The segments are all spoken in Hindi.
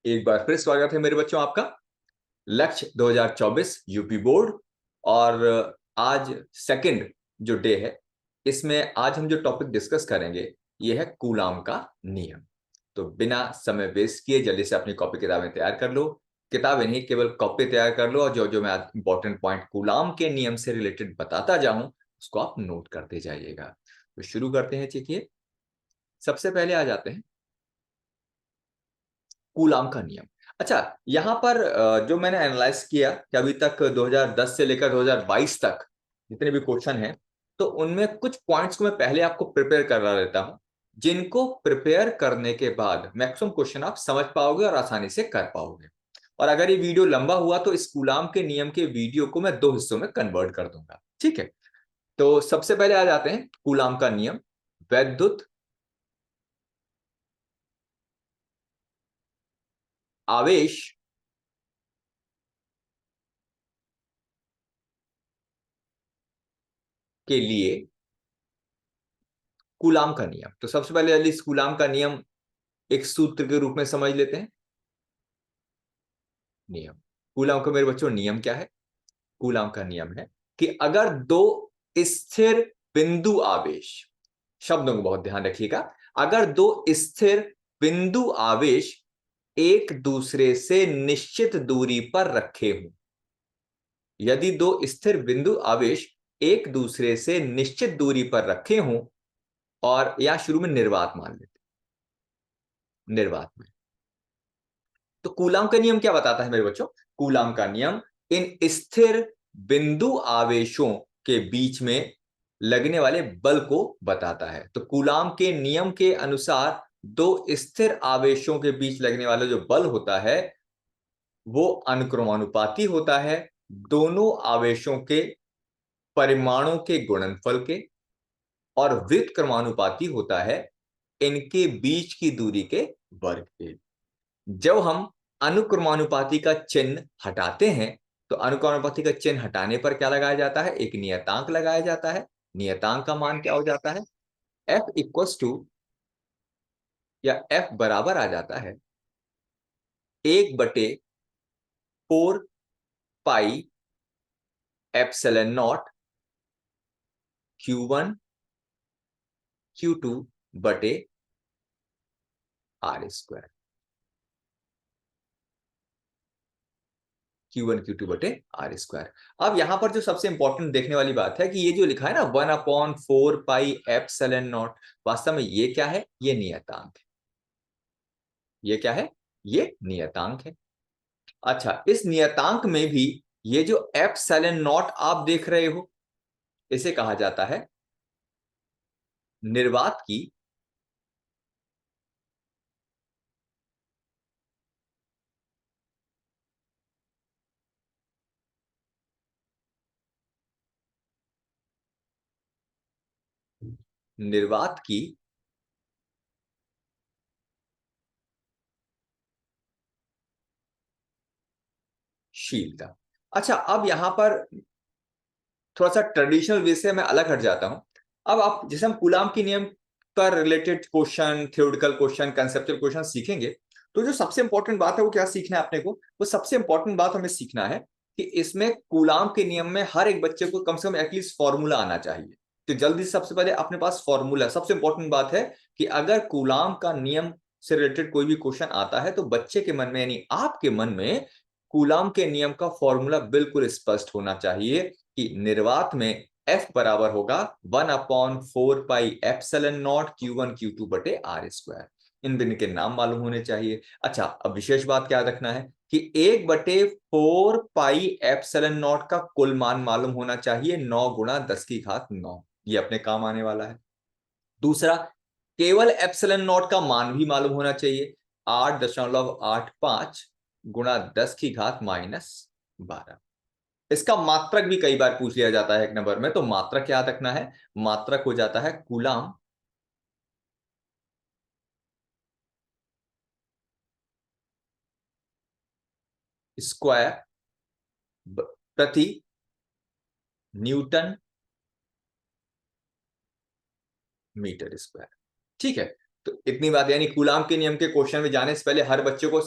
एक बार फिर स्वागत है मेरे बच्चों आपका लक्ष्य 2024 यूपी बोर्ड। और आज सेकंड जो डे है, इसमें आज हम जो टॉपिक डिस्कस करेंगे ये है कूलाम का नियम। तो बिना समय वेस्ट किए जल्दी से अपनी कॉपी किताबें तैयार कर लो। किताबें नहीं, केवल कॉपी तैयार कर लो, और जो जो मैं इंपॉर्टेंट पॉइंट कूलाम के नियम से रिलेटेड बताता जाऊं उसको आप नोट करते जाइएगा। तो शुरू करते हैं। देखिए, सबसे पहले आ जाते हैं कूलाम का नियम। अच्छा, यहां पर जो मैंने एनालाइज किया कि अभी तक 2010 से लेकर 2022 तक जितने भी क्वेश्चन हैं, तो उनमें कुछ पॉइंट्स को मैं पहले आपको प्रिपेयर करा देता हूं, जिनको प्रिपेयर करने के बाद मैक्सिमम क्वेश्चन आप समझ पाओगे और आसानी से कर पाओगे। और अगर ये वीडियो लंबा हुआ तो इस कूलाम के नियम के वीडियो को मैं 2 हिस्सों में कन्वर्ट कर दूंगा। ठीक है, तो सबसे पहले आ जाते हैं कूलाम का नियम। वैद्युत आवेश के लिए कूलाम का नियम। तो सबसे पहले इस कूलाम का नियम एक सूत्र के रूप में समझ लेते हैं। नियम, कूलाम का मेरे बच्चों नियम क्या है? कूलाम का नियम है कि अगर दो स्थिर बिंदु आवेश, शब्दों को बहुत ध्यान रखिएगा, अगर दो स्थिर बिंदु आवेश एक दूसरे से निश्चित दूरी पर रखे हों, यदि दो स्थिर बिंदु आवेश एक दूसरे से निश्चित दूरी पर रखे हों, और या शुरू में निर्वात मान लेते, निर्वात में, तो कूलाम का नियम क्या बताता है मेरे बच्चों? कूलाम का नियम इन स्थिर बिंदु आवेशों के बीच में लगने वाले बल को बताता है। तो कूलाम के नियम के अनुसार दो स्थिर आवेशों के बीच लगने वाला जो बल होता है वो अनुक्रमानुपाती होता है दोनों आवेशों के परिमाणों के गुणनफल के, और व्युत्क्रमानुपाती होता है इनके बीच की दूरी के वर्ग के। जब हम अनुक्रमानुपाती का चिन्ह हटाते हैं, तो अनुक्रमानुपाती का चिन्ह हटाने पर क्या लगाया जाता है? एक नियतांक लगाया जाता है। नियतांक का मान क्या हो जाता है? F इक्वल्स टू, या F बराबर आ जाता है 1/4 पाई Q1 Q2 बटे आर स्क्वायर। Q1 Q2 बटे आर स्क्वायर। अब यहां पर जो सबसे इंपॉर्टेंट देखने वाली बात है कि ये जो लिखा है ना 1/4 पाई एप्सिलॉन नॉट, वास्तव में ये क्या है? ये नियतांक है। ये क्या है? ये नियतांक है। अच्छा, इस नियतांक में भी ये जो एप्सिलॉन नॉट आप देख रहे हो, इसे कहा जाता है निर्वात की निर्वात की शीलता। अच्छा, अब यहां पर थोड़ा सा ट्रेडिशनल वे से मैं अलग हट जाता हूं। अब आप जैसे हम कूलाम के नियम पर related question, theoretical question, conceptual question सीखेंगे, तो जो सबसे इंपॉर्टेंट बात है वो क्या सीखना है अपने को? वो सबसे इंपॉर्टेंट बात हमें सीखना है कि इसमें कूलाम के नियम में हर एक बच्चे को कम से कम एटलीस्ट फॉर्मूला आना चाहिए। तो जल्दी से सबसे पहले अपने पास फॉर्मूला, सबसे इंपॉर्टेंट बात है कि अगर कूलाम का नियम से रिलेटेड कोई भी क्वेश्चन आता है तो बच्चे के मन में यानी आपके मन में कूलाम के नियम का फॉर्मूला बिल्कुल स्पष्ट होना चाहिए कि निर्वात में F बराबर होगा 1/4 pi epsilon not Q1 Q2 बटे आर स्क्वायर। इन दिन के नाम मालूम होने चाहिए। अच्छा, अब विशेष बात क्या रखना है कि 1/4 पाई एप्सिलॉन नॉट का कुल मान मालूम होना चाहिए 9 गुणा 10 की घात 9। ये अपने काम आने वाला है। दूसरा, केवल एप्सिलॉन नॉट का मान भी मालूम होना चाहिए 8.85 गुणा 10 की घात -12। इसका मात्रक भी कई बार पूछ लिया जाता है एक नंबर में, तो मात्रक याद रखना है। मात्रक हो जाता है कूलाम स्क्वायर प्रति न्यूटन मीटर स्क्वायर। ठीक है, तो इतनी बात, यानी कूलाम के नियम के क्वेश्चन में जाने से पहले हर बच्चे को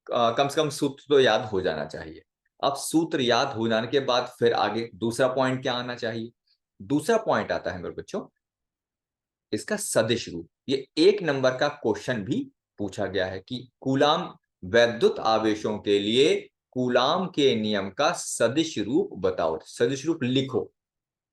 कम से कम सूत्र तो याद हो जाना चाहिए। अब सूत्र याद हो जाने के बाद फिर आगे दूसरा पॉइंट क्या आना चाहिए? दूसरा पॉइंट आता है मेरे बच्चों इसका सदिश रूप। ये 1 नंबर का क्वेश्चन भी पूछा गया है कि कूलाम वैद्युत आवेशों के लिए कूलाम के नियम का सदिश रूप बताओ, सदिश रूप लिखो।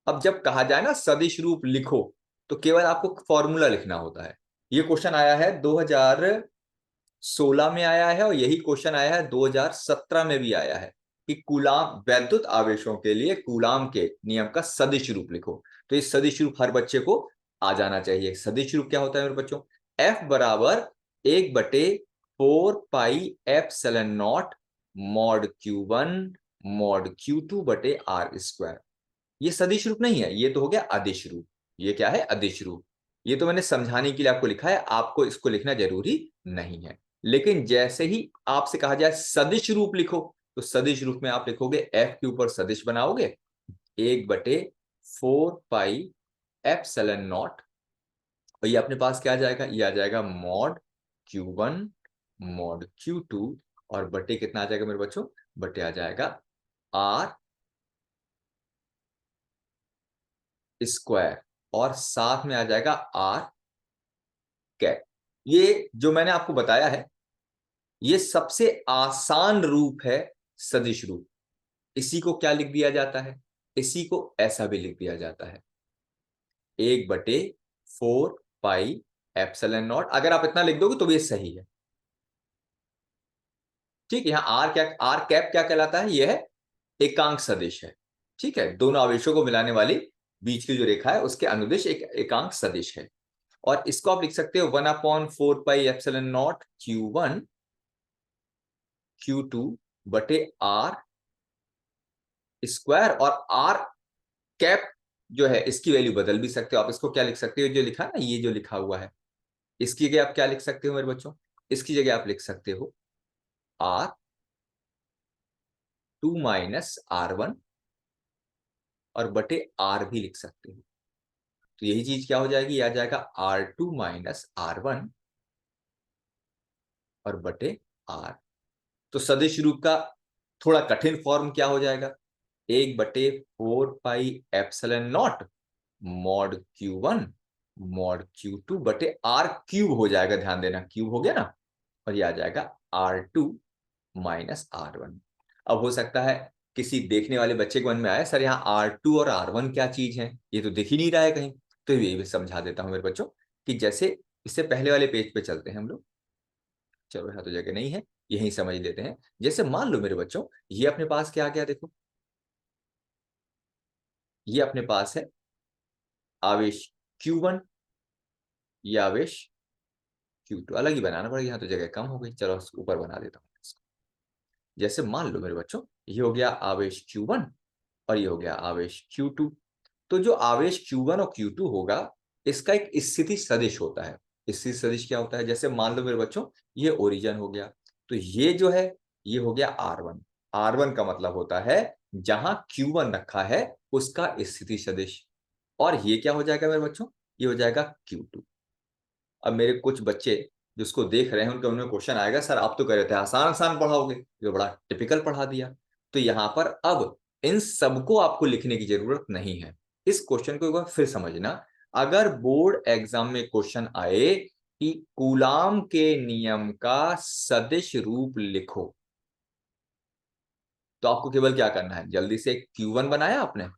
अब जब कहा जाए ना सदिश रूप लिखो, तो केवल आपको फॉर्मूला लिखना होता है। ये क्वेश्चन आया है 2016 में आया है और यही क्वेश्चन आया है 2017 में भी आया है कि कूलाम वैद्युत आवेशों के लिए कूलाम के नियम का सदिश रूप लिखो। तो इस सदिश रूप हर बच्चे को आ जाना चाहिए। सदिश रूप क्या होता है मेरे बच्चों? F बराबर 1/4 pi epsilon not mod Q1 mod Q2 बटे R स्क्वायर। ये सदिश रूप नहीं है, ये तो हो गया अदिश रूप। ये क्या है? अदिश रूप। ये तो मैंने समझाने के लिए आपको लिखा है, आपको इसको लिखना जरूरी नहीं है। लेकिन जैसे ही आपसे कहा जाए सदिश रूप लिखो, तो सदिश रूप में आप लिखोगे एफ के ऊपर सदिश बनाओगे 1/4 पाई एप्सिलॉन नॉट, और ये अपने पास क्या आ जाएगा? ये आ जाएगा मॉड Q1 मॉड Q2 और बटे कितना आ जाएगा मेरे बच्चों? बटे आ जाएगा R स्क्वायर और साथ में आ जाएगा R कैप। ये जो मैंने आपको बताया है ये सबसे आसान रूप है सदिश रूप। इसी को क्या लिख दिया जाता है? इसी को ऐसा भी लिख दिया जाता है 1/4 पाई एप्सिलॉन नॉट। अगर आप इतना लिख दोगे तो भी ये सही है। ठीक है, यहां आर क्या, आर कैप क्या कहलाता है? यह है एकांक सदिश है। ठीक है, दोनों आवेशों को मिलाने वाली बीच की जो रेखा है उसके अनुदिश एक एकांक सदिश है। और इसको आप लिख सकते हो 1/4 pi epsilon not Q1 Q2 बटे R स्क्वायर। और R कैप जो है इसकी वैल्यू बदल भी सकते हो आप। इसको क्या लिख सकते हो? जो लिखा ना, ये जो लिखा हुआ है, इसकी जगह आप क्या लिख सकते हो मेरे बच्चों? इसकी जगह आप लिख सकते हो R2 - R1 और बटे R भी लिख सकते हो। तो यही चीज क्या हो जाएगी? आ जाएगा R2 - R1 और बटे R। तो सदिश रूप का थोड़ा कठिन फॉर्म क्या हो जाएगा? 1/4 pi epsilon not mod Q1 mod Q2 बटे R क्यूब हो जाएगा। ध्यान देना, क्यूब हो गया ना, और ये आ जाएगा R2 - R1। अब हो सकता है किसी देखने वाले बच्चे के मन में आए, सर यहाँ R2 और R1 क्या चीज है, ये तो दिख ही नहीं रहा है कहीं। तो ये भी समझा देता हूं मेरे बच्चों कि जैसे इससे पहले वाले पेज पे चलते हैं हम लोग। चलो, यहाँ तो जगह नहीं है, यही समझ लेते हैं। जैसे मान लो मेरे बच्चों ये अपने पास क्या आ गया, देखो ये अपने पास है आवेश Q1, ये आवेश Q2। अलग ही बनाना पड़ेगा, यहाँ तो जगह कम हो गई। चलो ऊपर बना देता हूँ। जैसे मान लो मेरे बच्चों ये हो गया आवेश Q1 और ये हो गया आवेश Q2। तो जो आवेश Q1 और Q2 होगा इसका एक स्थिति सदिश होता है। स्थिति सदिश क्या होता है? जैसे मान लो मेरे बच्चों ये ओरिजिन हो गया, तो ये जो है ये हो गया R1। R1 का मतलब होता है जहां Q1 रखा है उसका स्थिति सदिश। और ये क्या हो जाएगा मेरे बच्चों? ये हो जाएगा Q2। अब मेरे कुछ बच्चे जिसको देख रहे हैं उनके उनमें क्वेश्चन आएगा, सर आप तो कह रहे थे आसान आसान पढ़ाओगे, ये बड़ा टिपिकल पढ़ा दिया। तो यहां पर अब इन सबको आपको लिखने की जरूरत नहीं है। इस क्वेश्चन को एक बार फिर समझना। अगर बोर्ड एग्जाम में क्वेश्चन आए कि कूलाम के नियम का सदिश रूप लिखो, तो आपको केवल क्या करना है? जल्दी से एक Q1 बनाया आपने,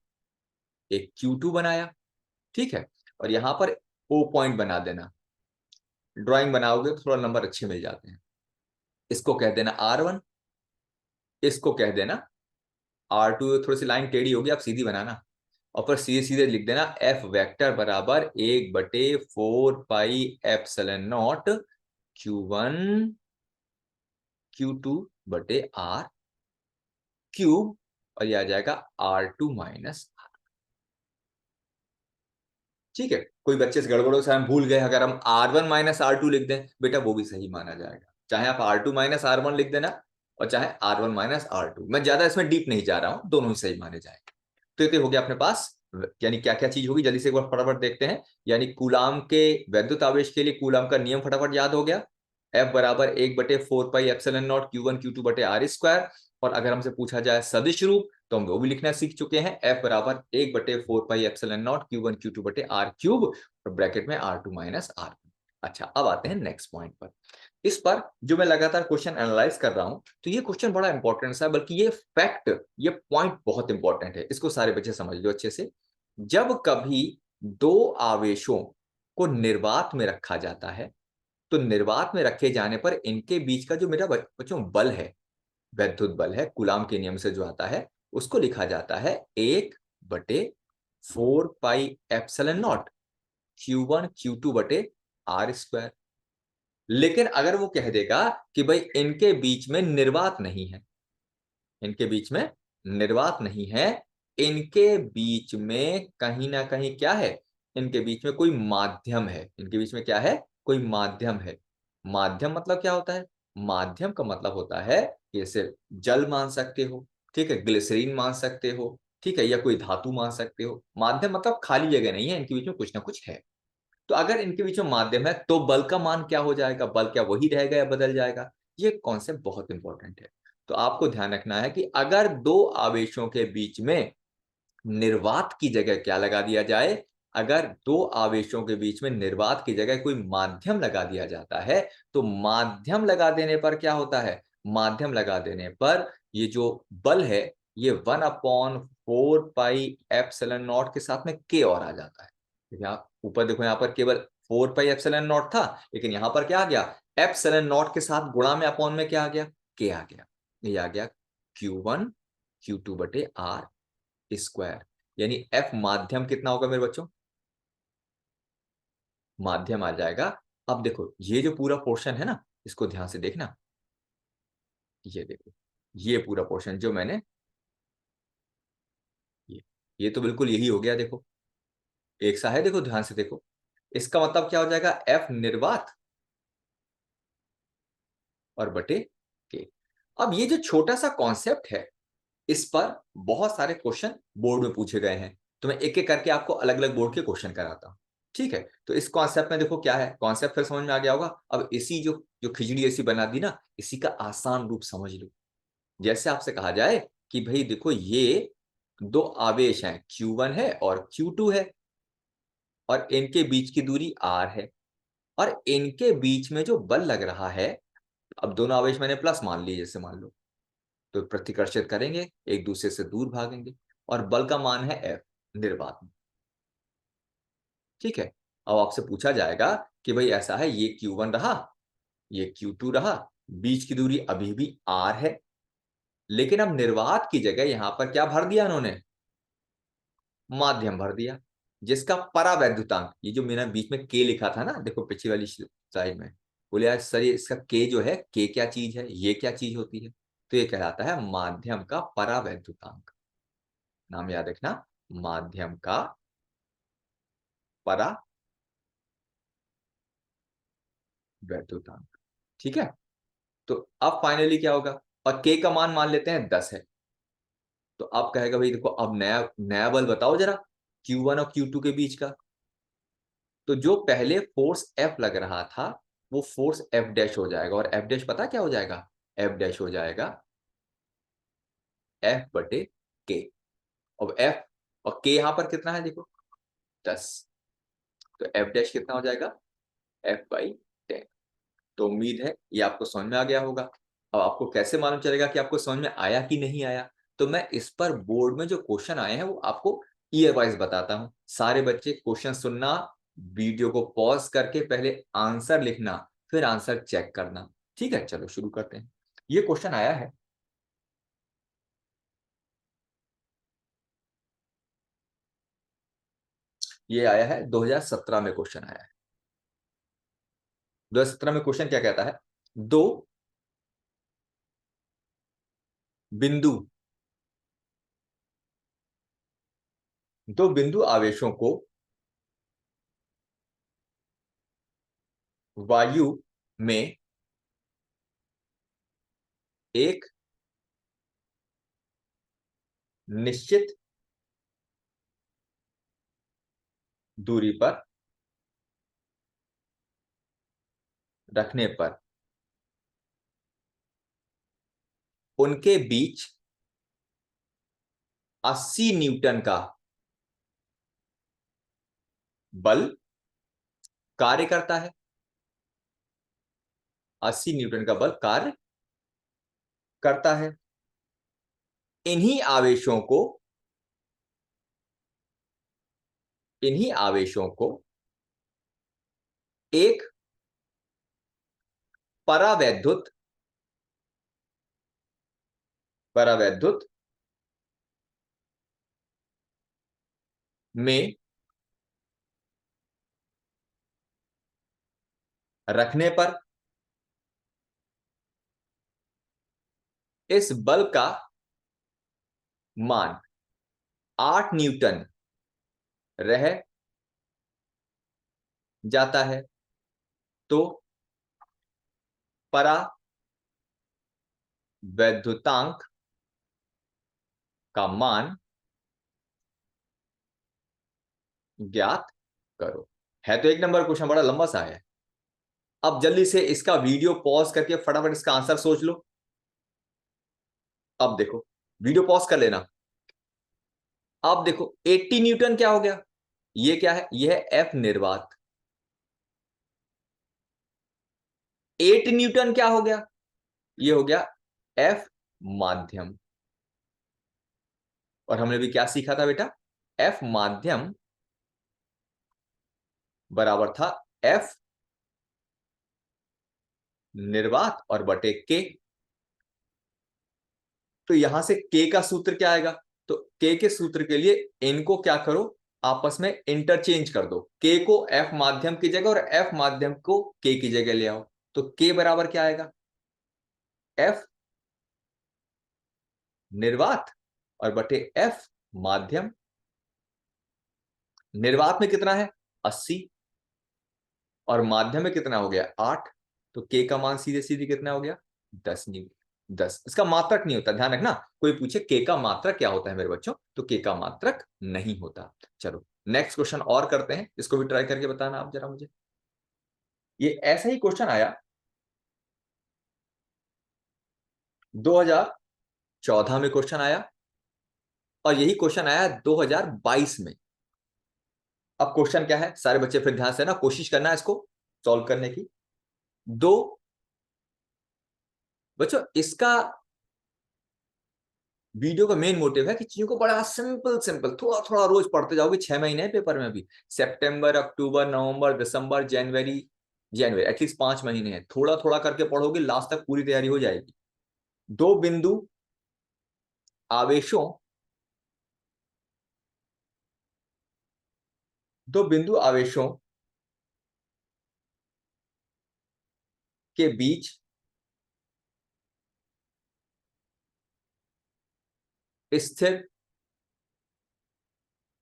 एक Q2 बनाया, ठीक है, और यहां पर O पॉइंट बना देना। ड्राइंग बनाओगे तो थोड़ा नंबर अच्छे मिल जाते हैं। इसको कह देना R1, इसको कह देना R2। थोड़ी सी लाइन टेढ़ी होगी, आप सीधी बनाना और फिर सीधे सीधे लिख देना F वेक्टर बराबर 1/4 pi epsilon not Q1 Q2 बटे R क्यूब, और ये आ जाएगा R2 - R। ठीक है, कोई बच्चे से गड़बड़ों से हम भूल गए, अगर हम R1 - R2 लिख दें बेटा वो भी सही माना जाएगा। चाहे आप R2 - R1 लिख देना और चाहे R1 - R2। मैं ज्यादा इसमें डीप नहीं जा रहा हूं, दोनों ही सही माने जाएंगे। तो ये हो गया अपने पास। यानी क्या क्या चीज होगी जल्दी से एक बार फटाफट देखते हैं। यानी कूलाम के वैद्युत आवेश के लिए कूलाम का नियम फटाफट याद हो गया। F बराबर 1/4 pi epsilon not Q1 Q2 बटे R²। और अगर हमसे पूछा जाए सदिश रूप तो हम वो भी लिखना सीख चुके हैं, F बराबर 1/4 pi epsilon not Q1 Q2 बटे R³ और ब्रैकेट में R2 माइनस R। अच्छा, अब आते हैं नेक्स्ट पॉइंट पर। इस पर जो मैं लगातार क्वेश्चन एनालाइज कर रहा हूं, तो ये क्वेश्चन बड़ा इंपॉर्टेंट है, बल्कि ये फैक्ट, ये पॉइंट बहुत इंपॉर्टेंट है, इसको सारे बच्चे समझ लो अच्छे से। जब कभी दो आवेशों को निर्वात में रखा जाता है, तो निर्वात में रखे जाने पर इनके बीच का जो मेरा बच्चों बल है, वैद्युत बल है, कूलाम के नियम से जो आता है, उसको लिखा जाता है 1/4 pi epsilon not Q1 Q2 बटे R²। लेकिन अगर वो कह देगा कि भाई इनके बीच में निर्वात नहीं है, इनके बीच में निर्वात नहीं है, इनके बीच में कहीं ना कहीं क्या है, इनके बीच में कोई माध्यम है, इनके बीच में क्या है, कोई माध्यम है। माध्यम मतलब क्या होता है? माध्यम का मतलब होता है कि जैसे जल मान सकते हो, ठीक है, ग्लिसरीन मान सकते हो, ठीक है, या कोई धातु मान सकते हो। माध्यम मतलब खाली जगह नहीं है, इनके बीच में कुछ ना कुछ है। तो अगर इनके बीच में माध्यम है तो बल का मान क्या हो जाएगा? बल क्या वही रहेगा या बदल जाएगा? ये कॉन्सेप्ट बहुत इंपॉर्टेंट है। तो आपको ध्यान रखना है कि अगर दो आवेशों के बीच में निर्वात की जगह क्या लगा दिया जाए, अगर दो आवेशों के बीच में निर्वात की जगह कोई माध्यम लगा दिया जाता है, तो माध्यम लगा देने पर क्या होता है? माध्यम लगा देने पर ये जो बल है, ये 1/4 पाई एप्सिलॉन नॉट के साथ में के और आ जाता है। यहाँ ऊपर देखो, यहाँ पर केवल 4 पाई एप्सिलॉन नॉट था, लेकिन यहाँ पर क्या आ गया? एप्सिलॉन नॉट के साथ गुणा में अपॉन में क्या आ गया? के आ गया। ये आ गया Q1 Q2 बटे R²। यानी F माध्यम कितना होगा मेरे बच्चों? माध्यम आ जाएगा। अब देखो, ये जो पूरा पोर्शन है ना, इसको ध्यान से देखना। ये देखो, ये पूरा पोर्शन जो मैंने, ये तो बिल्कुल यही हो गया। देखो, एक सा है, देखो ध्यान से देखो। इसका मतलब क्या हो जाएगा? F निर्वात और बटे के। अब ये जो छोटा सा कॉन्सेप्ट है, इस पर बहुत सारे क्वेश्चन बोर्ड में पूछे गए हैं, तो मैं एक एक करके आपको अलग अलग बोर्ड के क्वेश्चन कराता हूं। ठीक है, तो इस कॉन्सेप्ट में देखो क्या है, कॉन्सेप्ट फिर समझ में आ गया होगा। अब इसी जो जो खिचड़ी ऐसी बना दी ना, इसी का आसान रूप समझ लो। जैसे आपसे कहा जाए कि भाई देखो, ये दो आवेश हैं, Q1 है और Q2 है, और इनके बीच की दूरी R है, और इनके बीच में जो बल लग रहा है, अब दोनों आवेश मैंने प्लस मान लिए, जैसे मान लो, तो प्रतिकर्षित करेंगे, एक दूसरे से दूर भागेंगे, और बल का मान है F निर्वात में। ठीक है, अब आपसे पूछा जाएगा कि भाई ऐसा है, ये Q1 रहा, ये Q2 रहा, बीच की दूरी अभी भी R है, लेकिन अब निर्वात की जगह यहां पर क्या भर दिया इन्होंने? माध्यम भर दिया, जिसका परावैद्युतांक, ये जो मैंने बीच में K लिखा था ना, देखो पिछली वाली स्लाइड में, बोले यार सर, ये इसका K जो है, K क्या चीज है, ये क्या चीज होती है? तो ये कहलाता है माध्यम का परावैद्युतांक। नाम याद रखना, माध्यम का परावैद्युतांक। ठीक है, तो अब फाइनली क्या होगा? और K का मान मान लेते हैं 10 है। तो अब कहेगा भाई देखो, अब नया नया बल बताओ जरा, Q1 और Q2 के बीच का। तो जो पहले फोर्स F लग रहा था, वो फोर्स F डैश हो जाएगा, और F डैश पता क्या हो जाएगा? F डैश हो जाएगा F बटे K। अब F और K यहां पर कितना है देखो, 10। तो F डैश कितना हो जाएगा? F/10। तो उम्मीद है ये आपको समझ में आ गया होगा। अब आपको कैसे मालूम चलेगा कि आपको समझ में आया कि नहीं आया? तो मैं इस पर बोर्ड में जो क्वेश्चन आए हैं वो आपको ईयर वाइज बताता हूं। सारे बच्चे क्वेश्चन सुनना, वीडियो को पॉज करके पहले आंसर लिखना, फिर आंसर चेक करना। ठीक है, चलो शुरू करते हैं। ये क्वेश्चन आया है, ये आया है 2017 में क्वेश्चन आया है। 2017 में क्वेश्चन क्या कहता है? दो बिंदु दो बिंदु आवेशों को वायु में एक निश्चित दूरी पर रखने पर उनके बीच 80 न्यूटन का बल कार्य करता है। 80 न्यूटन का बल कार्य करता है। इन्हीं आवेशों को एक परावैद्युत में रखने पर इस बल का मान 8 न्यूटन रह जाता है। तो परावैद्युतांक का मान ज्ञात करो। है तो एक नंबर क्वेश्चन, बड़ा लंबा सा है। अब जल्दी से इसका वीडियो पॉज करके फटाफट इसका आंसर सोच लो। अब देखो, वीडियो पॉज कर लेना। अब देखो 80 न्यूटन क्या हो गया, ये क्या है, ये है एफ निर्वात। 8 न्यूटन क्या हो गया, ये हो गया एफ माध्यम। और हमने भी क्या सीखा था बेटा, एफ माध्यम बराबर था एफ निर्वात और बटे के। तो यहां से के का सूत्र क्या आएगा, तो के के सूत्र के लिए इनको क्या करो, आपस में इंटरचेंज कर दो। के को एफ माध्यम की जगह और एफ माध्यम को के की जगह ले आओ। तो के बराबर क्या आएगा, एफ निर्वात और बटे एफ माध्यम। निर्वात में कितना है 80 और माध्यम में कितना हो गया 8। तो के का मान सीधे सीधे कितना हो गया 10 न्यूटन। 10 इसका मात्रक नहीं होता, ध्यान रखना। कोई पूछे के का मात्रक क्या होता है मेरे बच्चों, तो के का मात्रक नहीं होता। चलो नेक्स्ट क्वेश्चन और करते हैं, इसको भी ट्राई करके बताना आप जरा मुझे। ये ऐसा ही क्वेश्चन आया 2014 में, क्वेश्चन आया और यही क्वेश्चन आया 2022 में। अब क्वेश्चन क्या है, सारे बच्चे फिर ध्यान से ना कोशिश करना है इसको सॉल्व करने की। दो बच्चों, इसका वीडियो का मेन मोटिव है कि चीजों को बड़ा सिंपल सिंपल थोड़ा थोड़ा रोज पढ़ते जाओगे। 6 महीने पेपर में, अभी सितंबर, अक्टूबर, नवंबर, दिसंबर, जनवरी, एटलीस्ट 5 महीने हैं। थोड़ा थोड़ा करके पढ़ोगे, लास्ट तक पूरी तैयारी हो जाएगी। दो बिंदु आवेशों के बीच स्थिर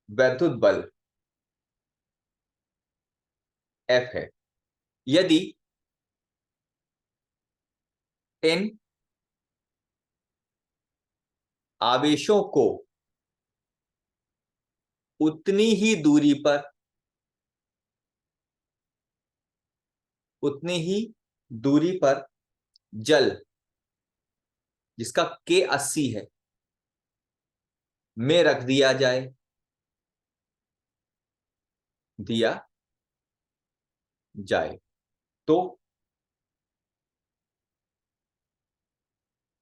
वैद्युत बल F है। यदि इन आवेशों को उतनी ही दूरी पर जल, जिसका K 80 है, में रख दिया जाए तो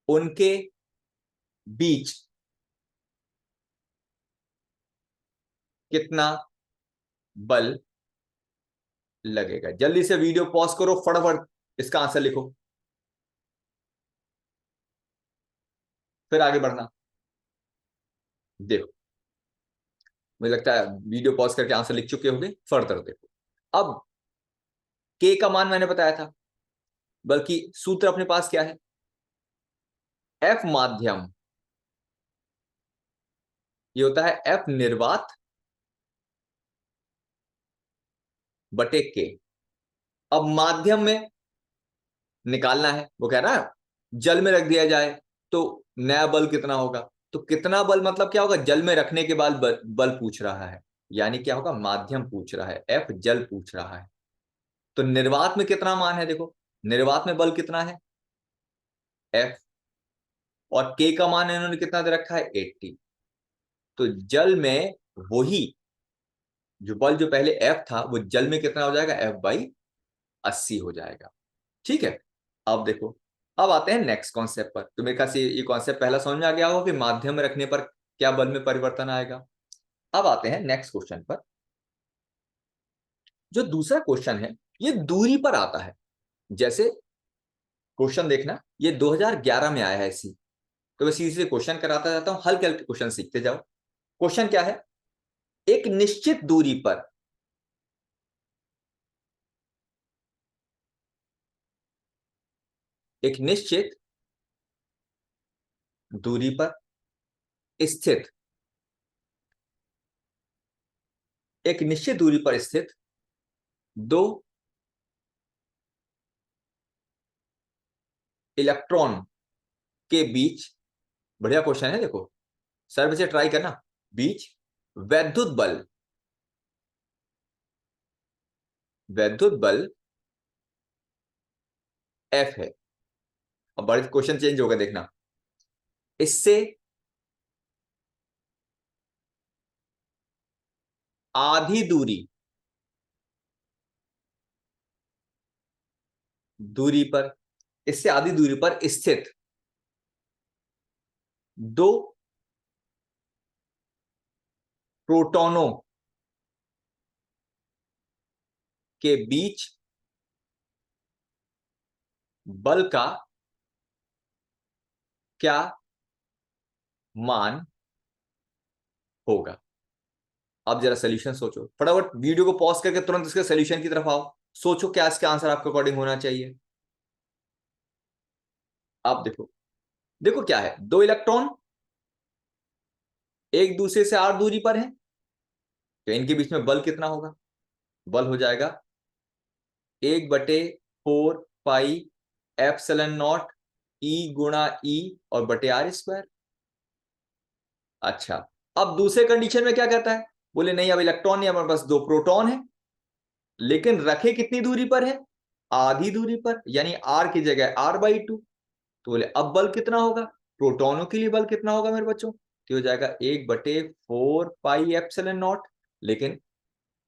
उनके बीच कितना बल लगेगा। जल्दी से वीडियो पॉज करो, फटाफट इसका आंसर लिखो, फिर आगे बढ़ना। देखो मुझे लगता है वीडियो पॉज करके आंसर लिख चुके होंगे। फर्दर देखो, अब के का मान मैंने बताया था, बल्कि सूत्र अपने पास क्या है, एफ माध्यम ये होता है एफ निर्वात बटे के। अब माध्यम में निकालना है, वो कह रहा है जल में रख दिया जाए तो नया बल कितना होगा। तो कितना बल मतलब क्या होगा, जल में रखने के बाद बल पूछ रहा है, यानी क्या होगा, माध्यम पूछ रहा है, एफ जल पूछ रहा है। तो निर्वात में कितना मान है, देखो निर्वात में बल कितना है, एफ और k का मान इन्होंने कितना दे रखा है 80। तो जल में वही जो बल जो पहले F था वो जल में कितना हो जाएगा F/80 हो जाएगा। ठीक है, अब देखो, अब आते हैं नेक्स्ट कॉन्सेप्ट पर। तो मेरे ख्याल से ये कॉन्सेप्ट पहला समझ में आ गया होगा कि माध्यम में रखने पर क्या बल में परिवर्तन आएगा। अब आते हैं नेक्स्ट क्वेश्चन पर। जो दूसरा क्वेश्चन है ये दूरी पर आता है। जैसे क्वेश्चन देखना, ये 2011 में आया है इसी, तो मैं सीधे क्वेश्चन कराता जाता हूं, हल्के हल्के क्वेश्चन सीखते जाओ। क्वेश्चन क्या है, एक निश्चित दूरी पर एक निश्चित दूरी पर स्थित एक निश्चित दूरी पर स्थित दो इलेक्ट्रॉन के बीच, बढ़िया क्वेश्चन है देखो, सर बच्चे ट्राई करना, बीच वैद्युत बल F है। अब बड़े क्वेश्चन चेंज होगा देखना, इससे आधी दूरी पर इससे आधी दूरी पर स्थित दो प्रोटॉनों के बीच बल का क्या मान होगा। अब जरा सोल्यूशन सोचो, फटाफट वीडियो को पॉज करके तुरंत इसके सोल्यूशन की तरफ आओ, सोचो क्या इसका आंसर आपके अकॉर्डिंग होना चाहिए। आप देखो, देखो क्या है, दो इलेक्ट्रॉन एक दूसरे से r दूरी पर है, तो इनके बीच में बल कितना होगा, बल हो जाएगा 1/4 पाई एप्सिलॉन नॉट E गुणा E और बटे r²। अच्छा, अब दूसरे कंडीशन में क्या कहता है, बोले नहीं अब इलेक्ट्रॉन नहीं, हमारे पास दो प्रोटॉन है, लेकिन रखे कितनी दूरी पर है, आधी दूरी पर, यानी r की जगह r/2। तो बोले अब बल कितना होगा, प्रोटॉनों के लिए बल कितना होगा मेरे बच्चों, तो हो जाएगा 1/4 पाई एप्सिलॉन नॉट। लेकिन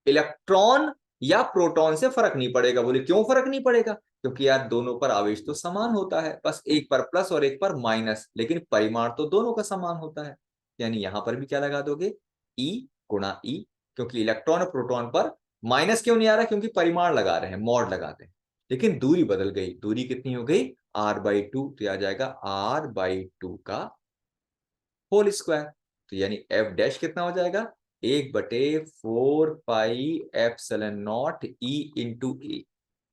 इलेक्ट्रॉन या प्रोटॉन से फर्क नहीं पड़ेगा, बोले क्यों फर्क नहीं पड़ेगा, क्योंकि यार दोनों पर आवेश तो समान होता है, बस एक पर प्लस और एक पर माइनस, लेकिन परिमाण तो दोनों का समान होता है। यानी यहां पर भी क्या लगा दोगे, E गुणा E, क्योंकि इलेक्ट्रॉन और प्रोटॉन पर माइनस क्यों नहीं आ रहा, क्योंकि परिमाण लगा रहे हैं, मॉड लगाते हैं, लेकिन दूरी बदल गई, दूरी कितनी हो गई r/2, तो आ जाएगा r/2 का होल स्क्वायर। तो यानी एफ डैश कितना हो जाएगा, 1/4 pi epsilon not E × E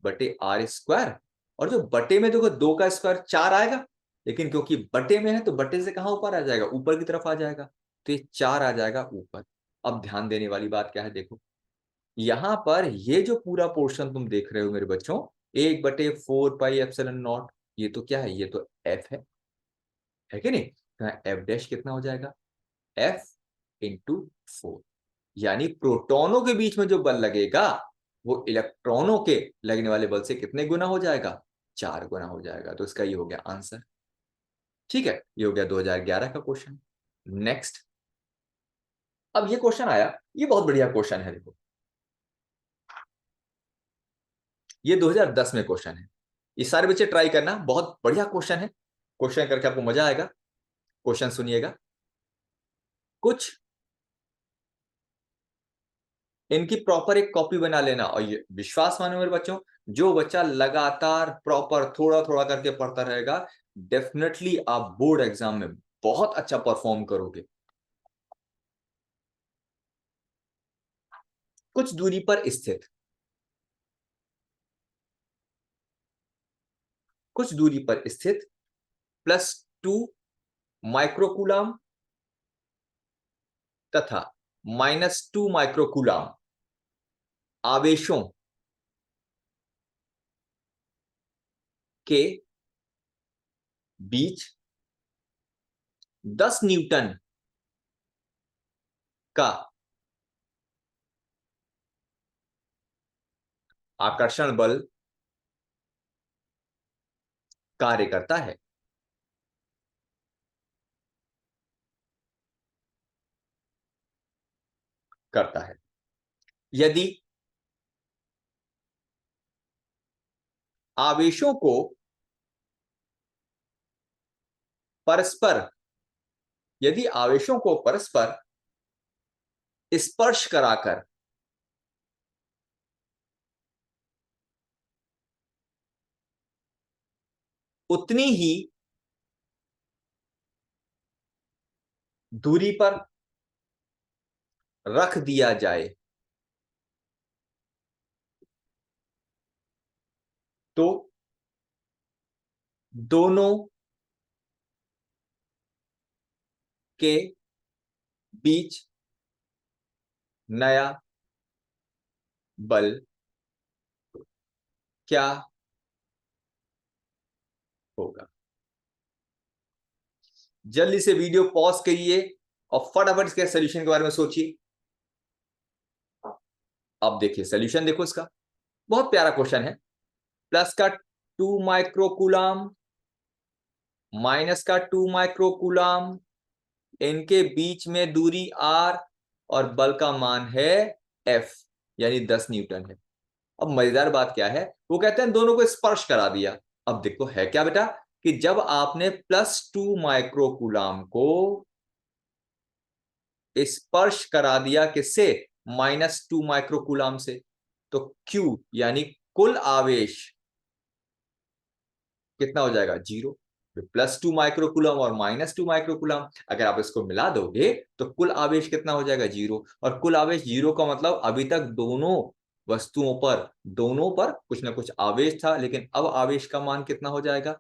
बटे r²। और जो बटे में देखो 2 का स्क्वायर 4 आएगा, लेकिन क्योंकि बटे में है तो बटे से कहां ऊपर आ जाएगा, ऊपर की तरफ आ जाएगा, तो ये 4 आ जाएगा ऊपर। अब ध्यान देने वाली बात क्या है, देखो यहां पर ये जो पूरा पोर्शन तुम देख रहे हो मेरे बच्चों, 1/4 पाई एप्सिलॉन नॉट, ये तो क्या है, ये तो एफ है कि नहीं, तो एफ डैश कितना हो जाएगा, F/4। यानी प्रोटॉनों के बीच में जो बल लगेगा वो इलेक्ट्रॉनों के लगने वाले बल से कितने गुना हो जाएगा, 4 गुना हो जाएगा। तो इसका ये हो गया आंसर। ठीक है, ये हो गया 2011 का क्वेश्चन। नेक्स्ट, अब ये क्वेश्चन आया, ये बहुत बढ़िया क्वेश्चन है, देखो ये 2010 में क्वेश्चन है, ये सारे बच्चे ट्राई करना, बहुत बढ़िया क्वेश्चन है, क्वेश्चन करके आपको मजा आएगा। क्वेश्चन सुनिएगा, कुछ इनकी प्रॉपर एक कॉपी बना लेना, और ये विश्वास मानो मेरे बच्चों, जो बच्चा लगातार प्रॉपर थोड़ा थोड़ा करके पढ़ता रहेगा, डेफिनेटली आप बोर्ड एग्जाम में बहुत अच्छा परफॉर्म करोगे। कुछ दूरी पर स्थित कुछ दूरी पर स्थित +2 माइक्रोकूलम तथा -2 माइक्रोकूलम आवेशों के बीच 10 न्यूटन का आकर्षण बल कार्य करता है। करता है। यदि आवेशों को परस्पर यदि आवेशों को परस्पर स्पर्श कराकर उतनी ही दूरी पर रख दिया जाए तो दोनों के बीच नया बल क्या होगा? जल्दी से वीडियो पॉज करिए और फटाफट इसके सॉल्यूशन के बारे में सोचिए। अब देखिए सॉल्यूशन, देखो इसका बहुत प्यारा क्वेश्चन है। प्लस का 2 माइक्रोकूलम, माइनस का 2 माइक्रोकूलम, इनके बीच में दूरी r और बल का मान है F, यानी 10 न्यूटन है। अब मजेदार बात क्या है, वो कहते हैं दोनों को स्पर्श करा दिया। अब देखो है क्या बेटा, कि जब आपने +2 माइक्रोकूलम को स्पर्श करा दिया किससे, -2 माइक्रोकूलम से, तो Q यानी कुल आवेश कितना हो जाएगा, 0। +2 माइक्रोकूलम और -2 माइक्रोकूलम अगर आप इसको मिला दोगे तो कुल आवेश कितना हो जाएगा, 0। और कुल आवेश 0 का मतलब अभी तक दोनों पर कुछ ना कुछ आवेश था, लेकिन अब आवेश का मान कितना हो जाएगा,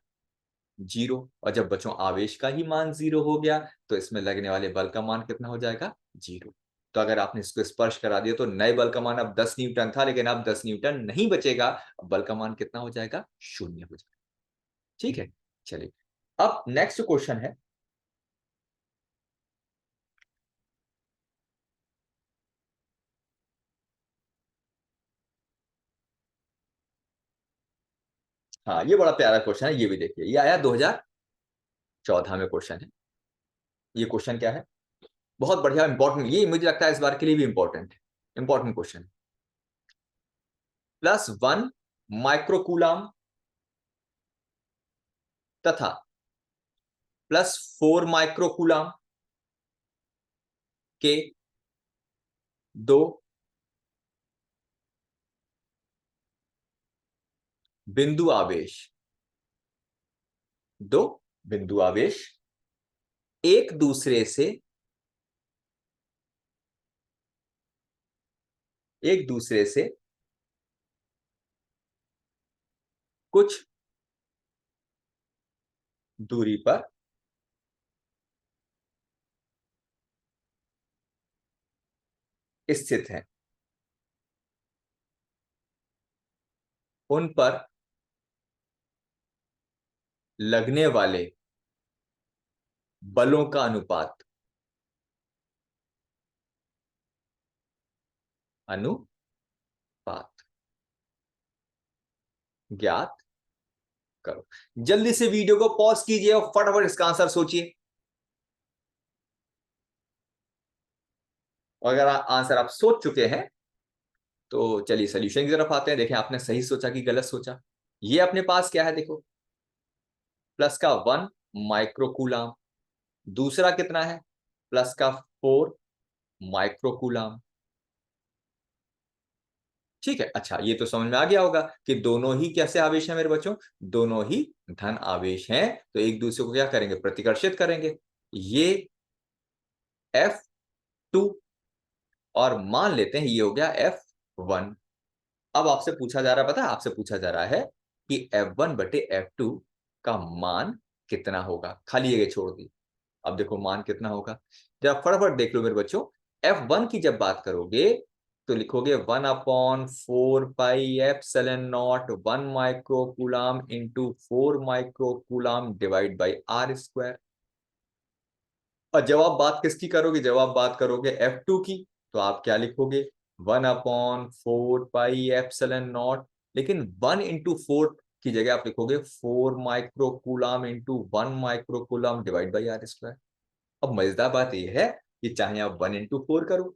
0। और जब बच्चों आवेश का ही मान 0 हो गया तो इसमें लगने वाले बल का मान कितना हो जाएगा, 0। तो अगर आपने इसको स्पर्श करा दिया तो नए बल का मान अब 10 न्यूटन था, लेकिन अब 10 न्यूटन नहीं बचेगा, अब बल का मान कितना हो जाएगा, 0 हो जाएगा। ठीक है, चलिए अब नेक्स्ट क्वेश्चन है। हाँ ये बड़ा प्यारा क्वेश्चन है, ये भी देखिए, ये आया 2014 में क्वेश्चन है। ये क्वेश्चन क्या है, बहुत बढ़िया इंपॉर्टेंट, ये मुझे लगता है इस बार के लिए भी इंपॉर्टेंट क्वेश्चन। +1 माइक्रोकूलम तथा +4 माइक्रोकूलम के दो बिंदु आवेश दो बिंदु आवेश एक दूसरे से कुछ दूरी पर स्थित हैं, उन पर लगने वाले बलों का अनुपात ज्ञात करो। जल्दी से वीडियो को पॉज कीजिए और फटाफट इसका आंसर सोचिए। और अगर आंसर आप सोच चुके हैं तो चलिए सोल्यूशन की तरफ आते हैं। देखें आपने सही सोचा कि गलत सोचा। ये अपने पास क्या है, देखो प्लस का 1 माइक्रोकूलम, दूसरा कितना है, प्लस का 4 माइक्रोकूलम। ठीक है, अच्छा ये तो समझ में आ गया होगा कि दोनों ही कैसे आवेश हैं मेरे बच्चों, दोनों ही धन आवेश हैं, तो एक दूसरे को क्या करेंगे, प्रतिकर्षित करेंगे। ये F2 और मान लेते हैं ये हो गया F1। अब आपसे पूछा जा रहा है, पता है आपसे पूछा जा रहा है कि F1 बटे F2 का मान कितना होगा, खाली जगह छोड़ दी। अब देखो मान कितना होगा, जब फटाफट देख लो मेरे बच्चों। F1 की जब बात करोगे तो लिखोगे 1/4 pi epsilon not 1 microcoulomb into 4 microcoulomb divide by r²। और जब आप बात किसकी करोगे, जब आप बात करोगे F2 की, तो आप क्या लिखोगे, 1/4 पाई एप्सिलॉन नॉट, लेकिन 1 × 4 की जगह आप लिखोगे 4 microcoulomb into 1 microcoulomb divide by r²। अब मजेदार बात यह है कि चाहे आप 1 × 4 करो,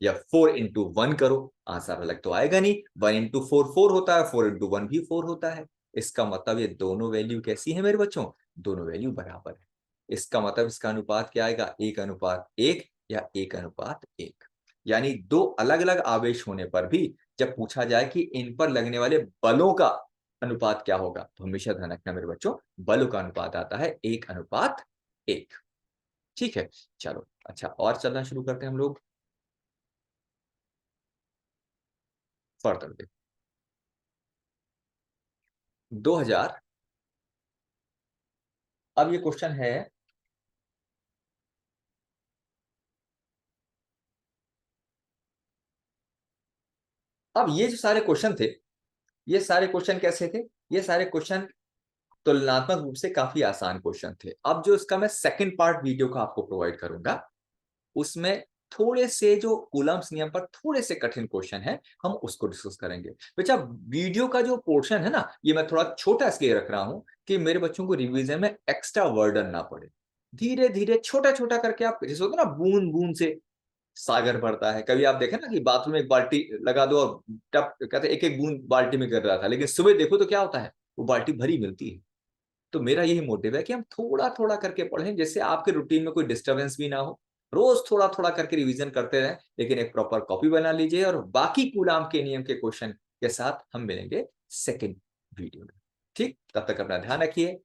या 4 into 1 करो, आंसर अलग तो आएगा नहीं। 1 into 4 4 होता है, 4 into 1 भी 4 होता है। इसका मतलब ये दोनों वैल्यू कैसी है मेरे बच्चों, दोनों वैल्यू बराबर है। इसका मतलब इसका अनुपात क्या आएगा, 1:1 या 1:1। यानी दो अलग अलग आवेश होने पर भी जब पूछा जाए कि इन पर लगने वाले बलों का अनुपात क्या होगा, तो हमेशा ध्यान रखना मेरे बच्चों, बलों का अनुपात आता है 1:1। ठीक है, चलो अच्छा, और चलना शुरू करते हैं हम लोग फर्दर देखो। 2000, अब ये क्वेश्चन है, अब ये जो सारे क्वेश्चन थे, ये सारे क्वेश्चन कैसे थे, ये सारे क्वेश्चन तुलनात्मक रूप से काफी आसान क्वेश्चन थे। अब जो इसका मैं सेकंड पार्ट वीडियो का आपको प्रोवाइड करूंगा, उसमें थोड़े से जो कूलम्स नियम पर थोड़े से कठिन क्वेश्चन है, हम उसको डिस्कस करेंगे। बच्चा वीडियो का जो पोर्शन है ना, ये मैं थोड़ा छोटा इसलिए रख रहा हूं कि मेरे बच्चों को रिवीजन में एक्स्ट्रा वर्डन ना पड़े। धीरे धीरे छोटा छोटा करके आप, जैसे होता है ना बूंद बूंद से सागर भरता है, कभी आप देखें ना कि बाथरूम में एक बाल्टी लगा दो और टप कहते एक एक बूंद बाल्टी में गिर रहा था, लेकिन सुबह देखो तो क्या होता है, वो बाल्टी भरी मिलती है। तो मेरा यही मोटिव है कि हम थोड़ा थोड़ा करके पढ़ें, जिससे आपके रूटीन में कोई डिस्टर्बेंस भी ना हो। रोज थोड़ा थोड़ा करके रिवीजन करते रहें, लेकिन एक प्रॉपर कॉपी बना लीजिए, और बाकी कूलाम के नियम के क्वेश्चन के साथ हम मिलेंगे सेकेंड वीडियो में। ठीक, तब तक अपना ध्यान रखिए।